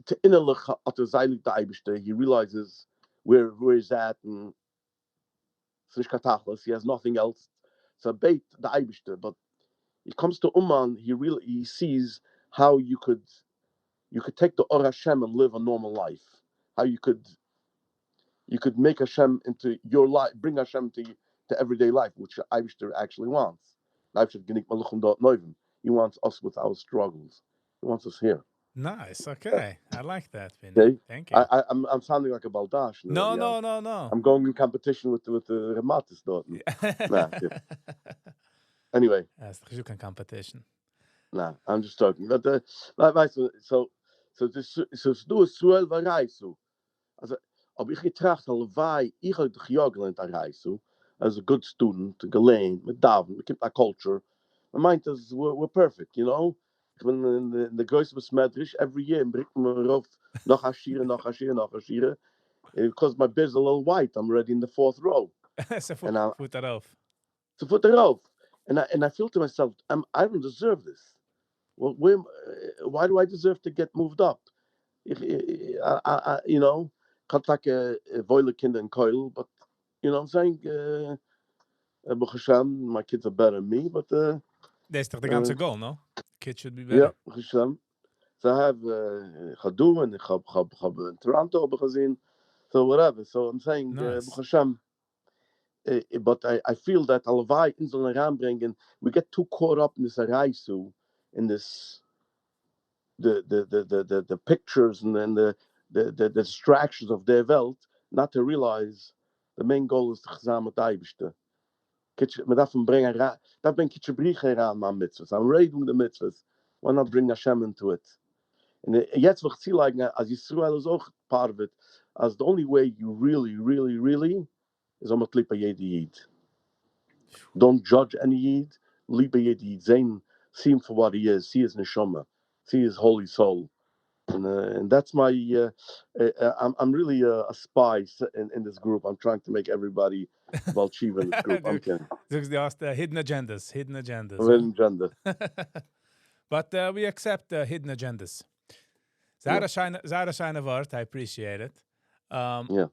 to innerlich hat zeilig the Eibishter. He realizes where he's at, and he has nothing else. So bait the Eibishter, but it comes to Uman, he sees how you could take the Or Hashem and live a normal life. How you could make Hashem into your life, bring Hashem to everyday life, which Eibishter actually wants. He wants us with our struggles. He wants us here. Nice. Okay. I like that, Pinny. Okay, Thank you. I'm sounding like a baldash. No, Yeah. no. I'm going in competition with the Rematis Dorten. Nah, yeah. Anyway. That's the Chukan competition. Nah, I'm just joking. But so du es suel varaisu. Also, ob ich getracht allebei, ich habe doch ja gelernt an Reisu, as a good student, gelernt, mit Davon, we keep our culture. My mind is, we're perfect, you know? Ich bin in the größte Besmetrisch, every year, bringt me rauf, noch Ashira. Because my beard's a little white, I'm already in the 4th row. So And voet daarop. So put darauf. And I feel to myself, I don't deserve this. Well, why do I deserve to get moved up? You know, got like a voile kind in coil, but you know what I'm saying? Baruch Hashem, my kids are better than me, but That's toch the ganze goal, no? Kids should be better. yeah, Baruch Hashem. So I have Chadu and I have in Toronto gezien, so whatever. So I'm saying Nice. Baruch Hashem. But I feel that Alavai in zo'n aanbrengen, we get too caught up in this araisu, in this the pictures and then the distractions of their Welt, not to realize the main goal is the gezamen Eibishter. Maar daarvan brengen dat ben ik briechen aan mijn mitzvahs. I'm already doing the mitzvahs. Why not bring Hashem into it? And jetzt wird sie like as Yisrael is auch part of it, as the only way you really is om het liep bij jede yid. Don't judge any yid. Liep bij jede yid. See him for what he is. See his neshama. See his holy soul. And that's my. I'm really a spy in this group. I'm trying to make everybody Balchiva in this group. I'm kidding. Hidden agendas. Hidden agenda. But we accept hidden agendas. Zara shine word. I appreciate it. Yeah.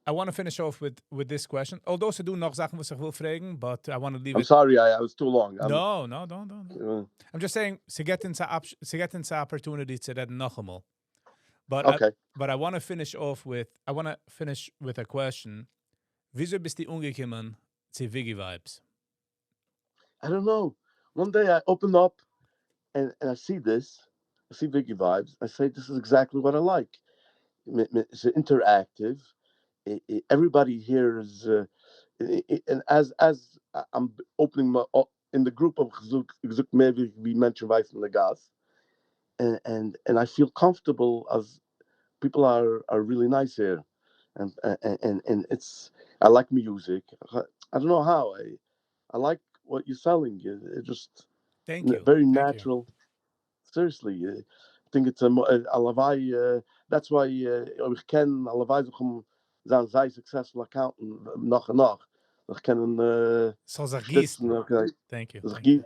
I want to finish off with this question. Although ze doen nog zaken wat ze wil vragen, but I want to leave I'm it. sorry, I was too long. No. I'm just saying, ze get into opportunity to that nog eenmaal. But okay. But I want to finish with a question. Wieso bist du umgekommen zu VIGGY Vibes? I don't know. One day I open up and I see this. I see VIGGY Vibes. I say, this is exactly what I like. It's interactive. Everybody here is, and as I'm opening in the group of Gzuk, maybe we mentioned Weiss and the gas, and I feel comfortable as people are really nice here, and it's, I like music. I don't know how I like what you're selling. It just Thank you. Very Thank natural. You. Seriously, I think it's a Alavai. That's why ich ken Alavai zijn zij successful accountant nog en nog. Ich kennen so gießen. Okay. Thank you.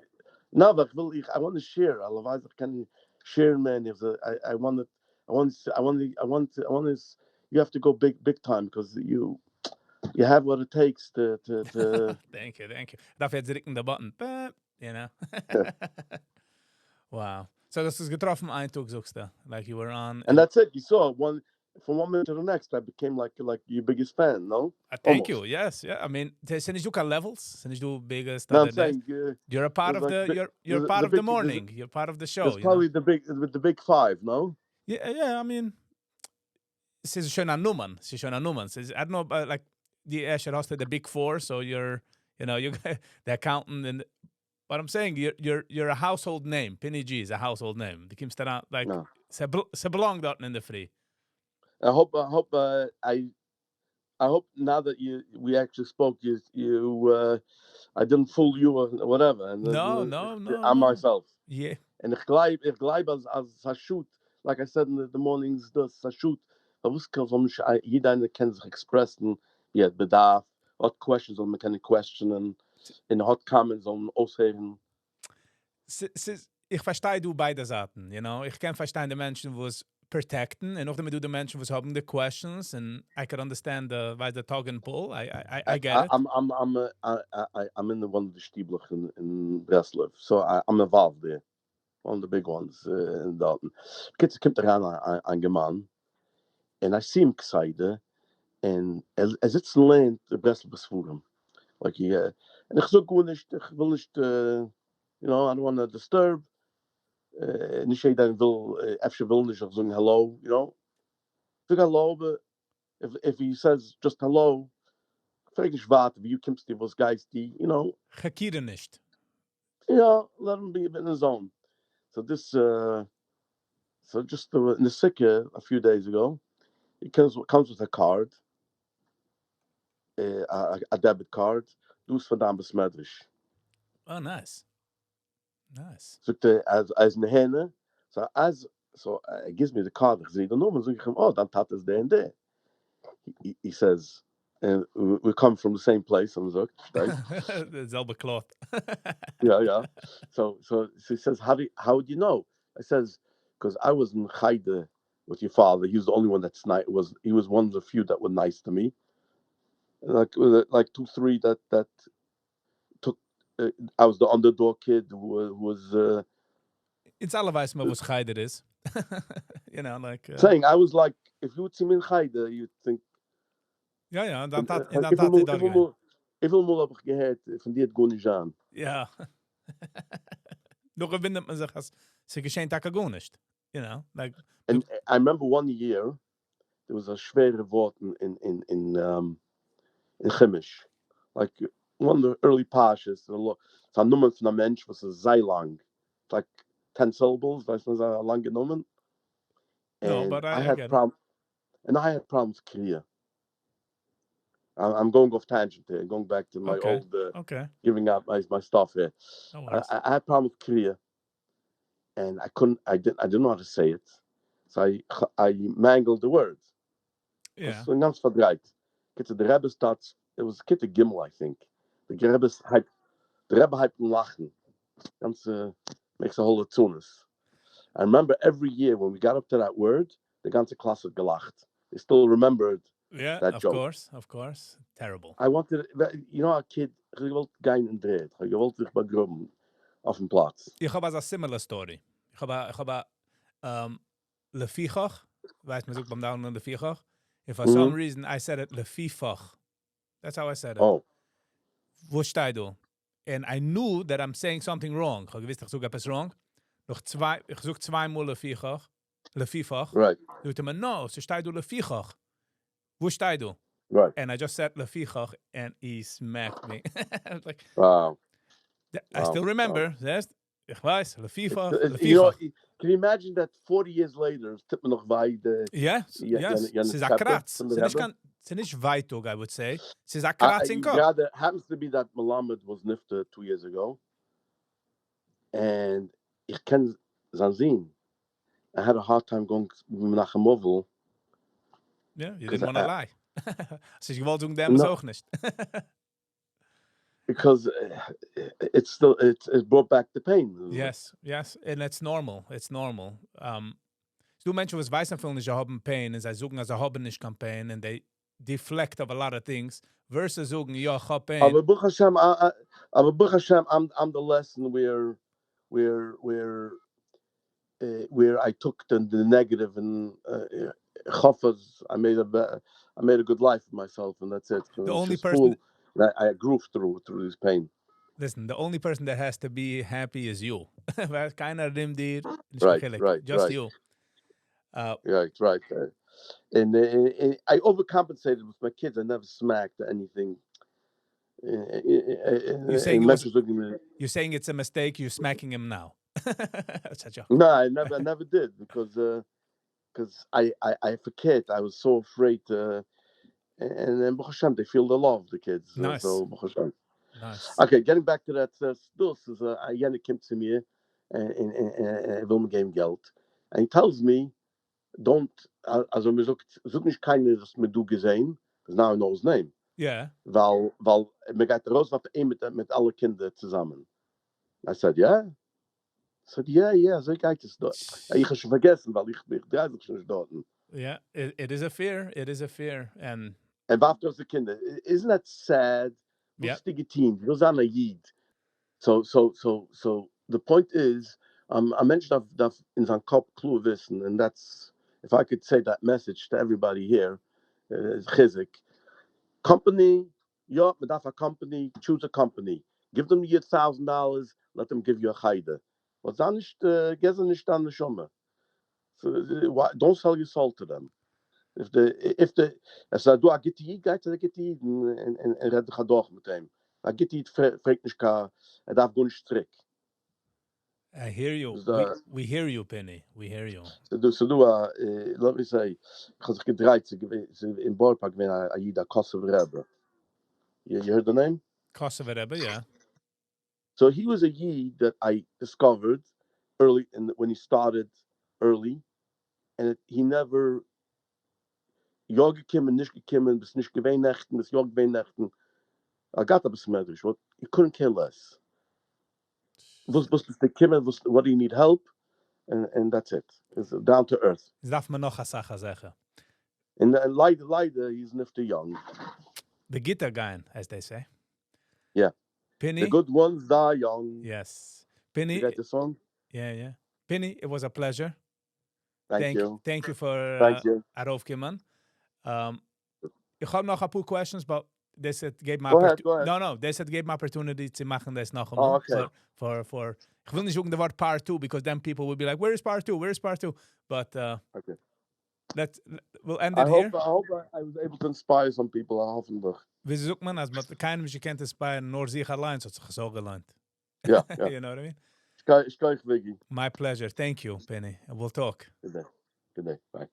No, but I want to share. Alavai ich can share, man. I want to. You have to go big time because you have what it takes to. Thank you. Darf jetzt drücken the button. You know. Wow. So das ist getroffen Eindruck, sagst du. Like you were on. And that's it. You saw one. From one minute to the next, I became like your biggest fan, no? Thank you. Yes, yeah. I mean, zijn niet ook levels? Zijn niet ook biggest? No, I'm saying you're a part of you're part of the morning. You're part of the show. That's probably the big 5, no? Yeah. I mean, es ist schon an Nummern. Es ist schon an Nummern. I don't know, like, die erste hast du the big four, so you're, you the accountant, and what I'm saying, you're a household name. Pinny G is a household name. Die kommst dann, like, No. sie belong dort in der Free. I hope now that we actually spoke, I didn't fool you or whatever. And No. I'm myself. Yeah. And ich gleib als Sashut, like I said in the mornings, das Sashut, jeder kann sich expressen, wie bedarf, hot questions on mechanic question and in hot comments on ausheben. Ich verstehe du beide Seiten, Ich kann verstehen die Menschen, die es protecten, und auch damit du die Menschen, die haben die questions, and I can understand the tug and pull. I get it. I'm in one of the Stieblach in Breslau, so I'm involved there. One of the big ones in Dalton. Kids kommt ein Mann, and I see him excited, and sitzt in the Breslau besfuhren. Like and ich so ich will nicht, I don't want to disturb. Nicht jeder will, will nicht sagen hello, Sag hello, but if he says just hello, frag ich warte, wie du kommst dir was Geist, Gekieren nicht. Let him be a bit in his own. So this, so just in the Sikha a few days ago, it comes with a card, a debit card. Dus vandaan besmetrisch. Oh, nice. So as in henne, so he gives me the card. I say the number. So oh, dan tat is there and there. He says, we come from the same place. I'm like, the selbe cloth. yeah. So he says, how would you know? I says, because I was in Haide with your father. He was the only one that's nice. He was one of the few that were nice to me. Like 2-3 that took. I was the underdog kid who was. It's allerwijs maar was Geider is. Like. Saying I was like, if you would see me in Haide, you'd think. Ja, dan dat hij daar gaan. Even mal heb ik gehoord van die het gewoon niet aan. Ja. Nog gewinnt man zich als ze geschehen tak gewoon nicht. Like. And I remember one year, there was a schwere word in Chemisch. Like one of the early pashas, van nummer van een mens was zij lang. Like 10 syllables, weißt du, so lang genommen. No, but I had problems clear. I'm going off tangent here, going back to my old giving out my stuff here. No I had problems clear, and I didn't know how to say it, so I mangled the words. Yeah. So ganz verdreht. The Rebbe starts. It was Kitte Gimel, I think. The Rebbe hyped lachen. Ganz makes a whole of tunis. I remember every year when we got up to that word, the ganze Klasse had gelacht. They still remembered. Yeah, that joke. Of course. Terrible. I wanted, a kid, je wilt gein in dreed. Je wilt zich begroben auf dem Platz. Ich habe a similar story. Ich habe Lefigach. Weiß man so beim Down on Lefigach. If for some reason I said it Lefifach. That's how I said it. Oh. Wo steht du? And I knew that I'm saying something wrong. Ich habe gewusst, ich suche etwas wrong. Ich suche zweimal Lefifach. Right. Du sagst mir, no, so steht du Lefigach. Wo steht du? Right. And I just said Lefichach, and he smacked me. I was like, wow. I still remember. Wow. Ich weiß, Lefichach. Can you imagine that 40 years later, tip me noch weit? Yes. Es ist ein Kratz. Es ist nicht weit, I would say. Es ist ein Kratz in Kopf. Yeah, there happens to be that Malamed was nifta 2 years ago. And ich kann Zanzin. I had a hard time going nach a movel. Yeah, you didn't want to lie. So you wollte dem auch nicht. Because it brought back the pain. Yes, and it's normal. Du Menschen, was weißen viel nicht haben pain, und sie suchen, also haben nicht kein pain, and they deflect of a lot of things, versus suchen, ja, ich habe pain. Aber Baruch Hashem, I'm the lesson where I took the negative and chafaz, I made a good life for myself, and that's it. The only person that I grew through this pain. Listen, the only person that has to be happy is you. Keiner nimmt dir, Right. just you. Right. And I overcompensated with my kids. I never smacked or anything. You're saying it's a mistake. You're smacking him now. That's a joke. No, I never did because I for kid I was so afraid. And then Baruch Hashem, they feel the love of the kids. Nice. So Baruch Hashem. Nice. Okay, getting back to that. Stus is Yannick came to me and will me game Geld, and he tells me, don't also mir sucht nicht keine das mir du gesehen, because now I know his name. Yeah. Weil mir geht raus auf mit alle Kinder zusammen. I said, yeah. So so geht es dort. Ich habe schon vergessen, weil ich dreivig schon dort. Yeah, it is a fear. It is a fear. And after the Kinder, isn't that sad? Yeah. Was on a Yid. So the point is, I mentioned that in some Kop Kluvissen, and that's, if I could say that message to everybody here, is Chizik. Company, but that's a company, choose a company. Give them your $1,000, let them give you a chayde. What's on nicht on the shomer. So don't sell your soul to them. If the as I do, I get to eat, guys, I get to eat and red the gadog with him. I get to eat freaknish and I've gone strict. I hear you. We hear you, Penny. We hear you. So let me say, because I get in Ballpark when I eat a Kosovo Rebbe. You heard the name? Kosovo Rebbe, yeah. So he was a Yid that I discovered early, when he started early, and he never Jorge Kim and Nishke Kim and Nishke Weihnachten, this Jorge Weihnachten. I got up a smedrish. What he couldn't care less. Was the Kim? What do you need help? And that's it. It's down to earth. Darf man noch a Sache sagen? And leider, he's nifty young. The guitar guy, as they say. Yeah. Penny. The good ones die young. Yes. Penny. You got the song? Yeah. Penny, it was a pleasure. Thank you. Thank you for Arov Kiman. Ich habe noch ein paar questions, but they said gave my go ahead. No, they said gave my opportunity to machen das noch einmal. Okay. For ich will nicht sagen the word part 2 because then people will be like, where is part 2? Where is part 2? But okay. We'll end it here. I hope I was able to inspire some people. Hoffentlich. Wie sagt man, als man keinen Mensch kennt inspire, nur sich allein, so hat sich so gelernt. Yeah. You know what I mean? Ich VIGGY. My pleasure. Thank you, Penny. We'll talk. Good day. Bye.